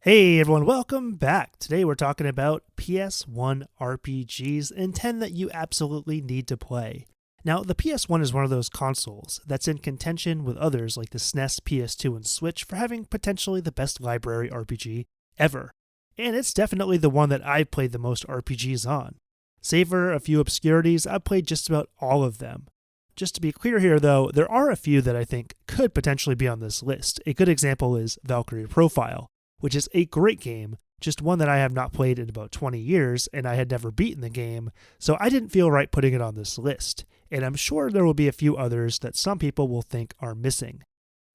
Hey everyone, welcome back. Today we're talking about PS1 RPGs and 10 that you absolutely need to play. Now, the PS1 is one of those consoles that's in contention with others like the SNES, PS2, and Switch for having potentially the best library RPG ever. And it's definitely the one that I've played the most RPGs on. Save for a few obscurities, I've played just about all of them. Just to be clear here though, there are a few that I think could potentially be on this list. A good example is Valkyrie Profile, which is a great game, just one that I have not played in about 20 years, and I had never beaten the game, so I didn't feel right putting it on this list, and I'm sure there will be a few others that some people will think are missing.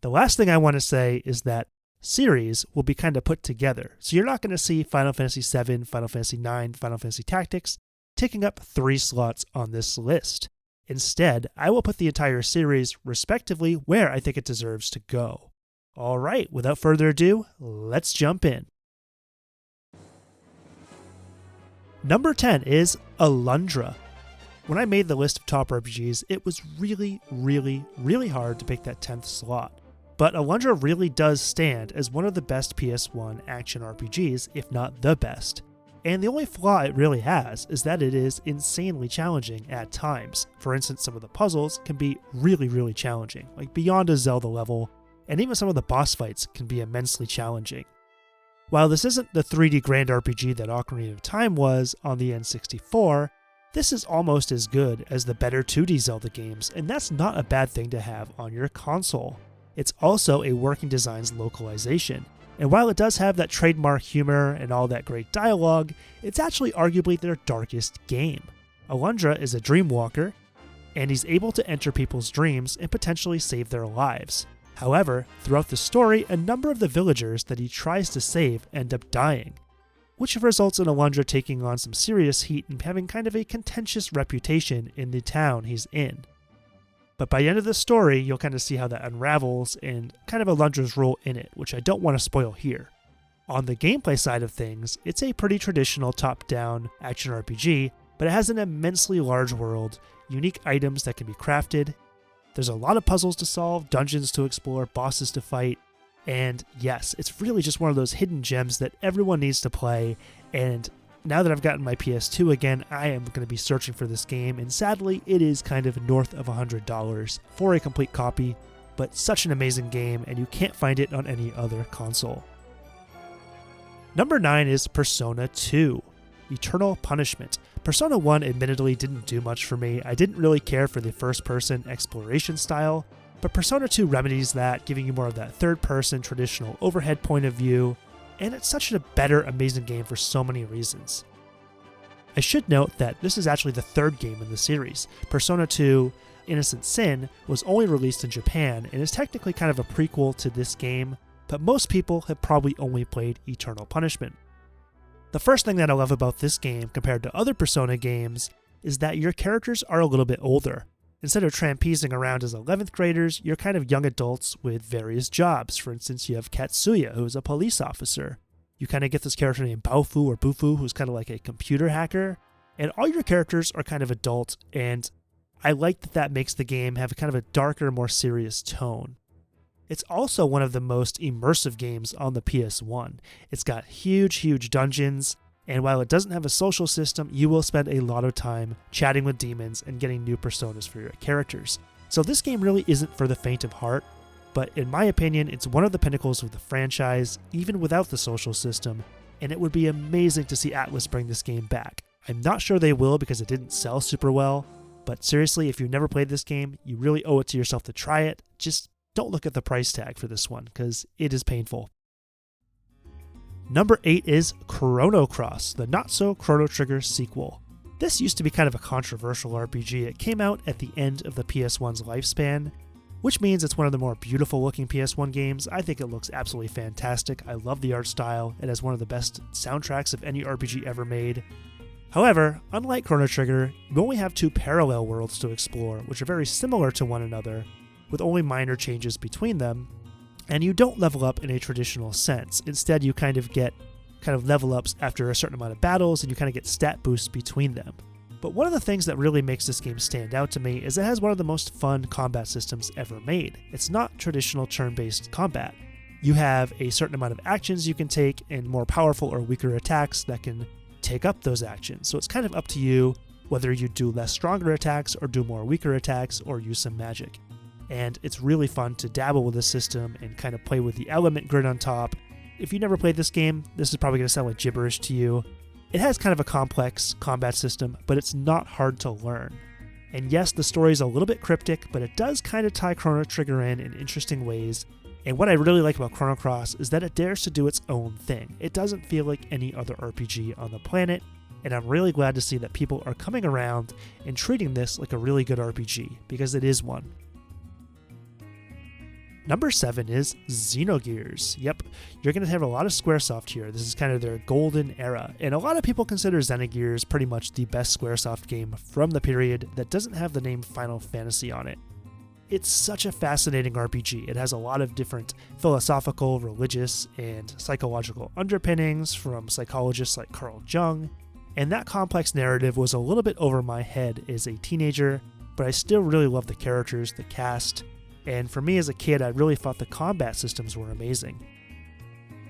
The last thing I want to say is that series will be kind of put together, so you're not going to see Final Fantasy VII, Final Fantasy IX, Final Fantasy Tactics taking up 3 slots on this list. Instead, I will put the entire series respectively where I think it deserves to go. All right, without further ado, let's jump in. Number 10 is Alundra. When I made the list of top RPGs, it was really hard to pick that 10th slot. But Alundra really does stand as one of the best PS1 action RPGs, if not the best. And the only flaw it really has is that it is insanely challenging at times. For instance, some of the puzzles can be really challenging, like beyond a Zelda level, and even some of the boss fights can be immensely challenging. While this isn't the 3D grand RPG that Ocarina of Time was on the N64, this is almost as good as the better 2D Zelda games, and that's not a bad thing to have on your console. It's also a working design's localization, and while it does have that trademark humor and all that great dialogue, it's actually arguably their darkest game. Alundra is a dreamwalker, and he's able to enter people's dreams and potentially save their lives. However, throughout the story, a number of the villagers that he tries to save end up dying, which results in Alundra taking on some serious heat and having kind of a contentious reputation in the town he's in. But by the end of the story, you'll kind of see how that unravels and kind of Alundra's role in it, which I don't want to spoil here. On the gameplay side of things, it's a pretty traditional top-down action RPG, but it has an immensely large world, unique items that can be crafted. There's a lot of puzzles to solve, dungeons to explore, bosses to fight, and yes, it's really just one of those hidden gems that everyone needs to play, and now that I've gotten my PS2 again, I am going to be searching for this game, and sadly, it is kind of north of $100 for a complete copy, but such an amazing game, and you can't find it on any other console. Number 9 is Persona 2, Eternal Punishment. Persona 1 admittedly didn't do much for me. I didn't really care for the first-person exploration style, but Persona 2 remedies that, giving you more of that third-person traditional overhead point of view, and it's such a better, amazing game for so many reasons. I should note that this is actually the third game in the series. Persona 2 Innocent Sin was only released in Japan and is technically kind of a prequel to this game, but most people have probably only played Eternal Punishment. The first thing that I love about this game compared to other Persona games is that your characters are a little bit older. Instead of trampezing around as 11th graders, you're kind of young adults with various jobs. For instance, you have Katsuya, who's a police officer. You kind of get this character named Baofu or Bufu, who's kind of like a computer hacker. And all your characters are kind of adult, and I like that makes the game have kind of a darker, more serious tone. It's also one of the most immersive games on the PS1. It's got huge dungeons, and while it doesn't have a social system, you will spend a lot of time chatting with demons and getting new personas for your characters. So this game really isn't for the faint of heart, but in my opinion, it's one of the pinnacles of the franchise, even without the social system, and it would be amazing to see Atlus bring this game back. I'm not sure they will because it didn't sell super well, but seriously, if you've never played this game, you really owe it to yourself to try it. Just don't look at the price tag for this one, because it is painful. Number 8 is Chrono Cross, the not-so-Chrono Trigger sequel. This used to be kind of a controversial RPG. It came out at the end of the PS1's lifespan, which means it's one of the more beautiful-looking PS1 games. I think it looks absolutely fantastic. I love the art style. It has one of the best soundtracks of any RPG ever made. However, unlike Chrono Trigger, you only have 2 parallel worlds to explore, which are very similar to one another, with only minor changes between them, and you don't level up in a traditional sense. Instead, you kind of get level ups after a certain amount of battles, and you kind of get stat boosts between them. But one of the things that really makes this game stand out to me is it has one of the most fun combat systems ever made. It's not traditional turn-based combat. you have a certain amount of actions you can take and more powerful or weaker attacks that can take up those actions. So it's kind of up to you whether you do less stronger attacks or do more weaker attacks or use some magic. And it's really fun to dabble with this system and kind of play with the element grid on top. If you never played this game, this is probably going to sound like gibberish to you. It has kind of a complex combat system, but it's not hard to learn. And yes, the story is a little bit cryptic, but it does kind of tie Chrono Trigger in interesting ways. And what I really like about Chrono Cross is that it dares to do its own thing. It doesn't feel like any other RPG on the planet, and I'm really glad to see that people are coming around and treating this like a really good RPG, because it is one. Number 7 is Xenogears. Yep, you're going to have a lot of Squaresoft here. This is kind of their golden era, and a lot of people consider Xenogears pretty much the best Squaresoft game from the period that doesn't have the name Final Fantasy on it. It's such a fascinating RPG. It has a lot of different philosophical, religious, and psychological underpinnings from psychologists like Carl Jung, and that complex narrative was a little bit over my head as a teenager, but I still really love the characters, the cast, and for me as a kid, I really thought the combat systems were amazing.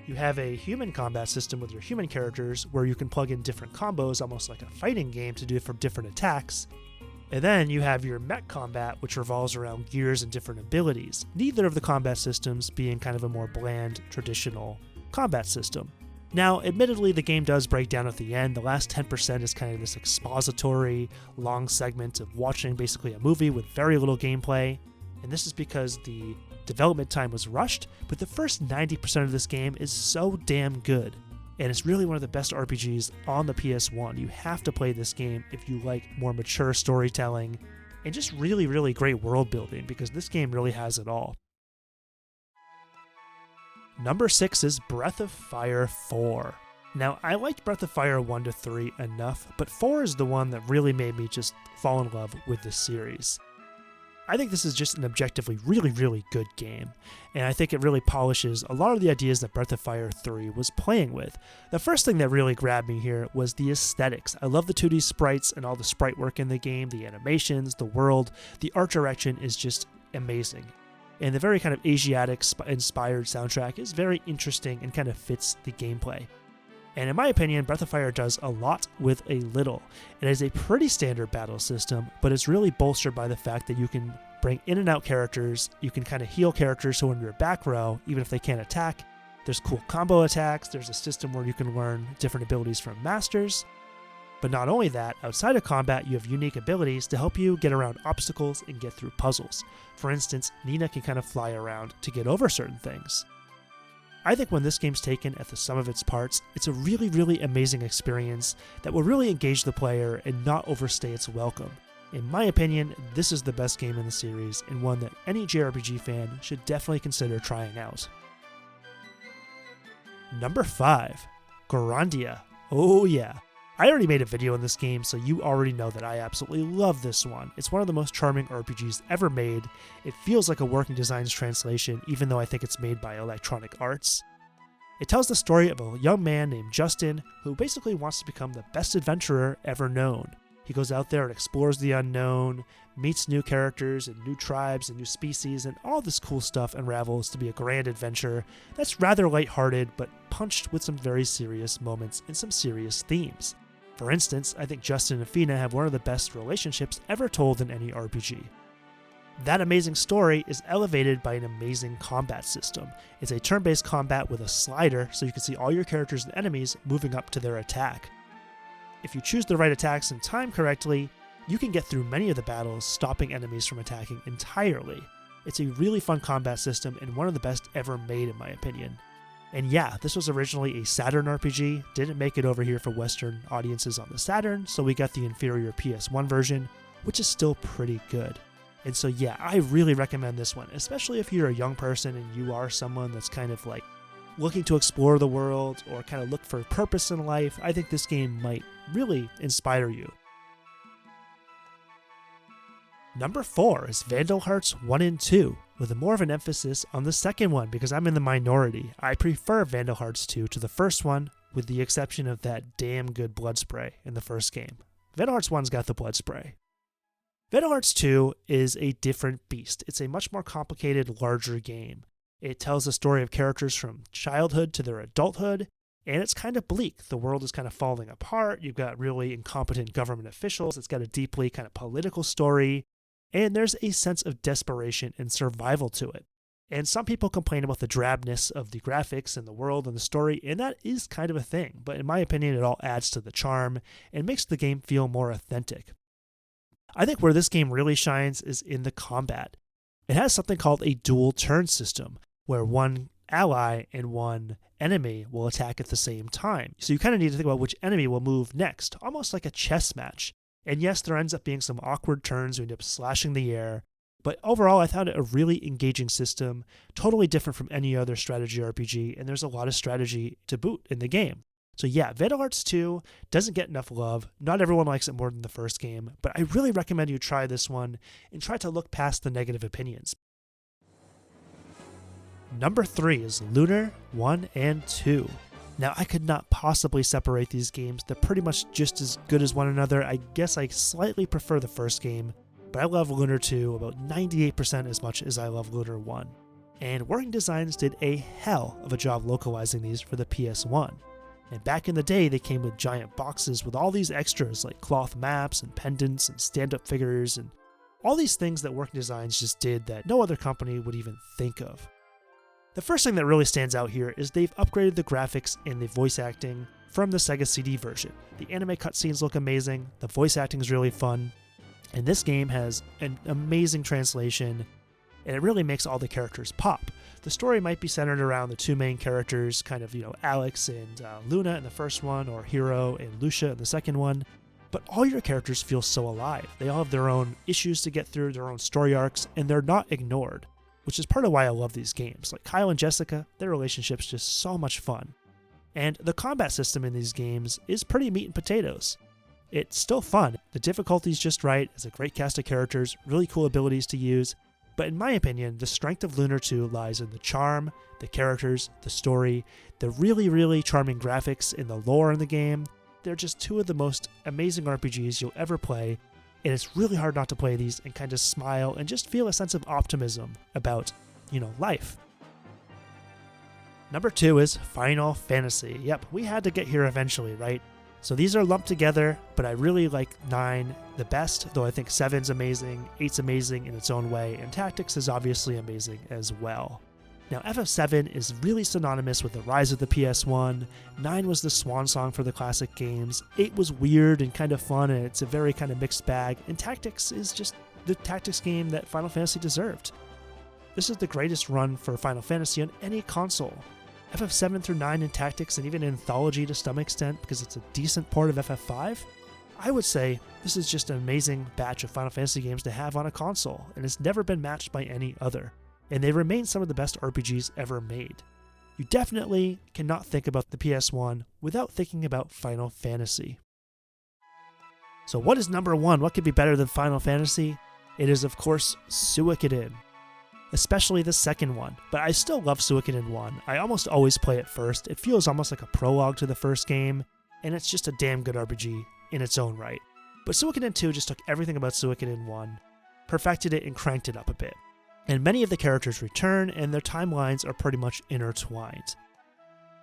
You have a human combat system with your human characters where you can plug in different combos, almost like a fighting game to do for different attacks. And then you have your mech combat, which revolves around gears and different abilities, neither of the combat systems being kind of a more bland, traditional combat system. Now, admittedly, the game does break down at the end. The last 10% is kind of this expository, long segment of watching basically a movie with very little gameplay, and this is because the development time was rushed, but the first 90% of this game is so damn good. And it's really one of the best RPGs on the PS1. You have to play this game if you like more mature storytelling and just really, really great world building, because this game really has it all. Number 6 is Breath of Fire 4. Now, I liked Breath of Fire 1 to 3 enough, but 4 is the one that really made me just fall in love with this series. I think this is just an objectively really, really good game, and I think it really polishes a lot of the ideas that Breath of Fire 3 was playing with. The first thing that really grabbed me here was the aesthetics. I love the 2D sprites and all the sprite work in the game, the animations, the world. The art direction is just amazing. And the very kind of Asiatic-inspired soundtrack is very interesting and kind of fits the gameplay. And in my opinion, Breath of Fire does a lot with a little. It is a pretty standard battle system, but it's really bolstered by the fact that you can bring in and out characters, you can kind of heal characters who are in your back row, even if they can't attack. There's cool combo attacks, there's a system where you can learn different abilities from masters. But not only that, outside of combat, you have unique abilities to help you get around obstacles and get through puzzles. For instance, Nina can kind of fly around to get over certain things. I think when this game's taken at the sum of its parts, it's a really, really amazing experience that will really engage the player and not overstay its welcome. In my opinion, this is the best game in the series and one that any JRPG fan should definitely consider trying out. Number 5, Grandia. Oh yeah. I already made a video on this game, so you already know that I absolutely love this one. It's one of the most charming RPGs ever made. It feels like a Working Designs translation, even though I think it's made by Electronic Arts. It tells the story of a young man named Justin, who basically wants to become the best adventurer ever known. He goes out there and explores the unknown, meets new characters and new tribes and new species, and all this cool stuff unravels to be a grand adventure that's rather lighthearted, but punched with some very serious moments and some serious themes. For instance, I think Justin and Fina have one of the best relationships ever told in any RPG. That amazing story is elevated by an amazing combat system. It's a turn-based combat with a slider, so you can see all your characters and enemies moving up to their attack. If you choose the right attacks and time correctly, you can get through many of the battles, stopping enemies from attacking entirely. It's a really fun combat system and one of the best ever made in my opinion. And yeah, this was originally a Saturn RPG, didn't make it over here for Western audiences on the Saturn, so we got the inferior PS1 version, which is still pretty good. And so yeah, I really recommend this one, especially if you're a young person and you are someone that's kind of like looking to explore the world or kind of look for purpose in life. I think this game might really inspire you. Number 4 is Vandal Hearts 1 and 2, with more of an emphasis on the second one because I'm in the minority. I prefer Vandal Hearts 2 to the first one, with the exception of that damn good blood spray in the first game. Vandal Hearts 1's got the blood spray. Vandal Hearts 2 is a different beast. It's a much more complicated, larger game. It tells the story of characters from childhood to their adulthood, and it's kind of bleak. The world is kind of falling apart. You've got really incompetent government officials. It's got a deeply kind of political story, and there's a sense of desperation and survival to it. And some people complain about the drabness of the graphics and the world and the story, and that is kind of a thing. But in my opinion, it all adds to the charm and makes the game feel more authentic. I think where this game really shines is in the combat. It has something called a dual turn system, where one ally and one enemy will attack at the same time. So you kind of need to think about which enemy will move next, almost like a chess match. And yes, there ends up being some awkward turns, you end up slashing the air, but overall I found it a really engaging system, totally different from any other strategy RPG, and there's a lot of strategy to boot in the game. So yeah, Vandal Hearts 2 doesn't get enough love. Not everyone likes it more than the first game, but I really recommend you try this one and try to look past the negative opinions. Number 3 is Lunar 1 and 2. Now, I could not possibly separate these games. They're pretty much just as good as one another. I guess I slightly prefer the first game, but I love Lunar 2 about 98% as much as I love Lunar 1. And Working Designs did a hell of a job localizing these for the PS1. And back in the day, they came with giant boxes with all these extras like cloth maps and pendants and stand-up figures and all these things that Working Designs just did that no other company would even think of. The first thing that really stands out here is they've upgraded the graphics and the voice acting from the Sega CD version. The anime cutscenes look amazing, the voice acting is really fun, and this game has an amazing translation, and it really makes all the characters pop. The story might be centered around the two main characters, kind of, Alex and Luna in the first one, or Hiro and Lucia in the second one, but all your characters feel so alive. They all have their own issues to get through, their own story arcs, and they're not ignored, which is part of why I love these games. Like Kyle and Jessica, their relationship's just so much fun. And the combat system in these games is pretty meat and potatoes. It's still fun, the difficulty's just right, it's a great cast of characters, really cool abilities to use, but in my opinion, the strength of Lunar 2 lies in the charm, the characters, the story, the really, really charming graphics, and the lore in the game. They're just two of the most amazing RPGs you'll ever play, and it's really hard not to play these and kind of smile and just feel a sense of optimism about, life. Number 2 is Final Fantasy. Yep, we had to get here eventually, right? So these are lumped together, but I really like 9 the best, though I think 7's amazing, 8's amazing in its own way, and Tactics is obviously amazing as well. Now, FF7 is really synonymous with the rise of the PS1, 9 was the swan song for the classic games, 8 was weird and kind of fun, and it's a very kind of mixed bag, and Tactics is just the tactics game that Final Fantasy deserved. This is the greatest run for Final Fantasy on any console. FF7 through 9 in Tactics, and even Anthology to some extent, because it's a decent port of FF5, I would say this is just an amazing batch of Final Fantasy games to have on a console, and it's never been matched by any other. And they remain some of the best RPGs ever made. You definitely cannot think about the PS1 without thinking about Final Fantasy. So what is number 1? What could be better than Final Fantasy? It is, of course, Suikoden. Especially the second one, but I still love Suikoden 1. I almost always play it first. It feels almost like a prologue to the first game, and it's just a damn good RPG in its own right. But Suikoden 2 just took everything about Suikoden 1, perfected it, and cranked it up a bit. And many of the characters return, and their timelines are pretty much intertwined.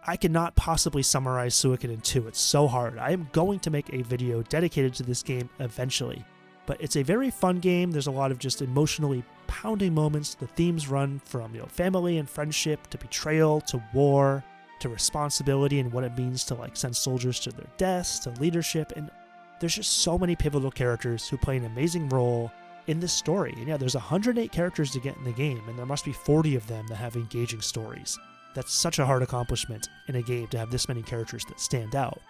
I cannot possibly summarize Suikoden 2, it's so hard. I am going to make a video dedicated to this game eventually. But it's a very fun game, there's a lot of just emotionally pounding moments. The themes run from family and friendship, to betrayal, to war, to responsibility and what it means to send soldiers to their deaths, to leadership, and there's just so many pivotal characters who play an amazing role in this story. And yeah, there's 108 characters to get in the game, and there must be 40 of them that have engaging stories. That's such a hard accomplishment in a game to have this many characters that stand out.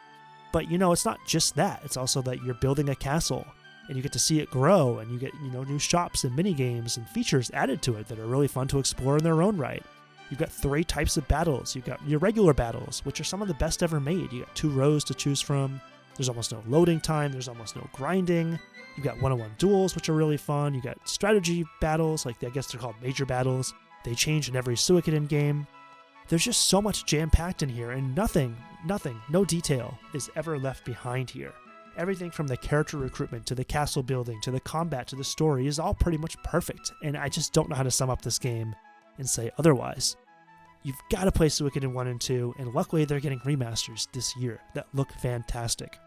But it's not just that, it's also that you're building a castle, and you get to see it grow, and you get new shops and mini games and features added to it that are really fun to explore in their own right. You've got 3 types of battles. You've got your regular battles, which are some of the best ever made. You got 2 rows to choose from. There's almost no loading time. There's almost no grinding. You've got one-on-one duels, which are really fun. You got strategy battles, I guess they're called major battles. They change in every Suikoden game. There's just so much jam-packed in here, and nothing, no detail is ever left behind here. Everything from the character recruitment to the castle building to the combat to the story is all pretty much perfect, and I just don't know how to sum up this game and say otherwise. You've got to play Suikoden 1 and 2, and luckily they're getting remasters this year that look fantastic.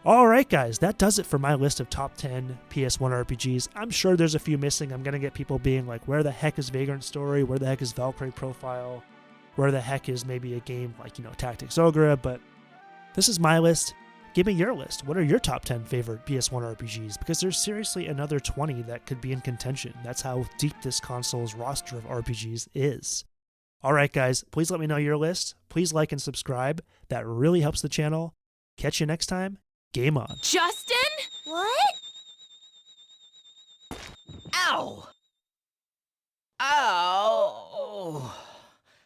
Alright guys, that does it for my list of top 10 PS1 RPGs. I'm sure there's a few missing. I'm going to get people being like, where the heck is Vagrant Story? Where the heck is Valkyrie Profile? Where the heck is maybe a game like, Tactics Ogre? But this is my list. Give me your list. What are your top 10 favorite PS1 RPGs? Because there's seriously another 20 that could be in contention. That's how deep this console's roster of RPGs is. Alright guys, please let me know your list. Please like and subscribe. That really helps the channel. Catch you next time. Game on. Justin? What? Ow! Ow!